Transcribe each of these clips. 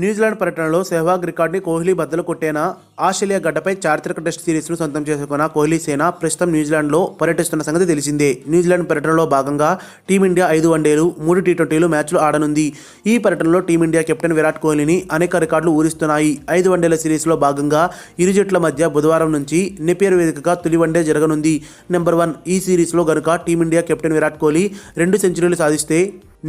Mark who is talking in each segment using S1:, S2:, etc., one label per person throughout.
S1: New Zealand పర్యటనలో సెహ్వాగ్ రికార్డుని కోహ్లీ బద్దలు కొట్టేనా? Australia గడ్డపై చారిత్రక టెస్ట్ సిరీస్ను సొంతం చేసుకున్న కోహ్లీ సేన ప్రస్తుతం న్యూజిలాండ్లో పర్యటిస్తున్న సంగతి తెలిసిందే. న్యూజిలాండ్ పర్యటనలో భాగంగా టీమిండియా 5 వన్డేలు 3 టీ20 మ్యాచ్లు ఆడనుంది. ఈ పర్యటనలో టీమిండియా కెప్టెన్ విరాట్ కోహ్లీని అనేక రికార్డులు ఊరిస్తున్నాయి. 5 వన్డేల సిరీస్లో భాగంగా ఇరు జట్ల మధ్య బుధవారం నుంచి నెపియర్ వేదికగా తొలి వన్డే జరగనుంది. నెంబర్ 1 ఈ సిరీస్లో గనుక టీమిండియా కెప్టెన్ విరాట్ కోహ్లీ 2 సెంచరీలు సాధిస్తే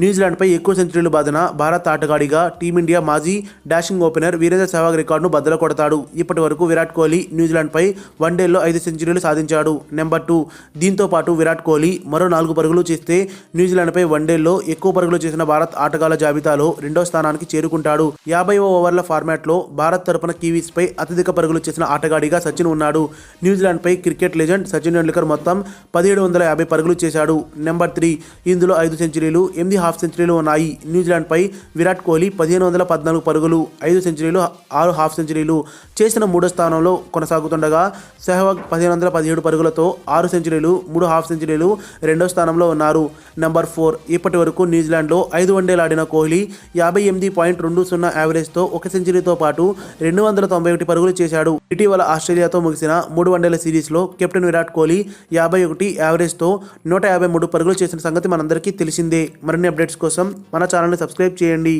S1: న్యూజిలాండ్పై ఎక్కువ సెంచరీలు బాదిన భారత ఆటగాడిగా టీమిండియా మాజీ డాషింగ్ ఓపెనర్ వీరేంద్ర సెహ్వాగ్ రికార్డును బద్దలు కొడతాడు. ఇప్పటి వరకు విరాట్ కోహ్లీ న్యూజిలాండ్పై వన్డేల్లో 5 సెంచరీలు సాధించాడు. నెంబర్ 2 దీంతో పాటు విరాట్ కోహ్లీ మరో 4 పరుగులు చేస్తే న్యూజిలాండ్పై వన్డేల్లో ఎక్కువ పరుగులు చేసిన భారత్ ఆటగాళ్ల జాబితాలో 2వ స్థానానికి చేరుకుంటాడు. 50వ ఓవర్ల ఫార్మాట్లో భారత్ తరపున కివీస్పై అత్యధిక పరుగులు చేసిన ఆటగాడిగా సచిన్ ఉన్నాడు. న్యూజిలాండ్పై క్రికెట్ లెజెండ్ సచిన్ టెండూల్కర్ మొత్తం 1750 పరుగులు చేశాడు. నెంబర్ 3 ఇందులో 5 సెంచరీలు 8 హాఫ్ సెంచరీలు ఉన్నాయి. న్యూజిలాండ్పై విరాట్ కోహ్లీ 1514 పరుగులు 5 సెంచరీలు 6 హాఫ్ సెంచరీలు చేసిన 3వ స్థానంలో కొనసాగుతుండగా సెహ్వాగ్ 1517 పరుగులతో 6 సెంచరీలు 3 హాఫ్ సెంచరీలు 2వ స్థానంలో ఉన్నారు. నెంబర్ 4 ఇప్పటి వరకు న్యూజిలాండ్లో 5 వన్డేలు ఆడిన కోహ్లీ 58.20 యావరేజ్తో 1 సెంచరీతో పాటు 291 పరుగులు చేశాడు. ఇటీవల ఆస్ట్రేలియాతో ముగిసిన 3 వన్డేల సిరీస్లో కెప్టెన్ విరాట్ కోహ్లీ 51 యావరేజ్తో 153 పరుగులు చేసిన సంగతి మనందరికీ తెలిసిందే. మరిన్ని అప్డేట్స్ కోసం మన ఛానల్ని సబ్స్క్రైబ్ చేయండి.